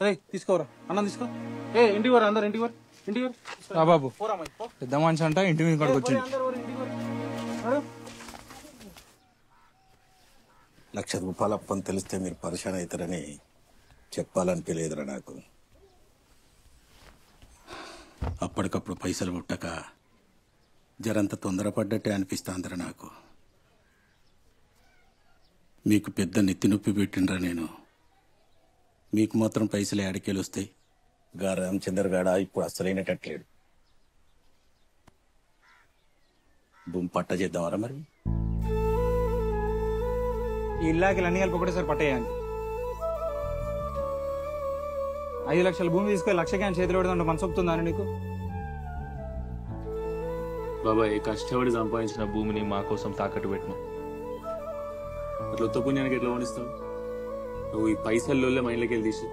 అరే తీసుకోరా అన్నం తీసుకో. ఏ ఇంటికి వరా అందరు ఇంటికి వర ఇంటికి వర బాబు పెద్ద మనిషి అంట ఇంటి మీద ఇక్కడికి వచ్చింది. 1,00,000 రూపాయలు అప్పని తెలిస్తే మీరు పరిశాన్ అవుతారని చెప్పాలనిపించలేదురా నాకు. అప్పటికప్పుడు పైసలు పుట్టక జరంత తొందరపడ్డట్టే అనిపిస్తాందిరా నాకు. మీకు పెద్ద నెత్తి నొప్పి పెట్టిండ్రా నేను. మీకు మాత్రం పైసలు ఏడకేలు వస్తాయి. గా రామచందర్ గాడ ఇప్పుడు అసలైనటట్లేడు. భూమి పట్ట చేద్దామరా మరి? ఈ ఇల్లాకి అన్ని కలిపి ఒకటేసారి పట్టేయాలి. 5 లక్షల భూమి తీసుకొని 1,00,000 ఆయన చేతిలో పెడదాం మనసు ఒప్పుతుందని నీకు? బాబాయ్ కష్టపడి సంపాదించిన భూమిని మా కోసం తాకట్టు పెట్టినావు. అట్లా ఉత్త పుణ్యానికి ఎట్లా వణిస్తావు? నువ్వు ఈ పైసల్లోనే మైండ్లోకి వెళ్ళి తీసి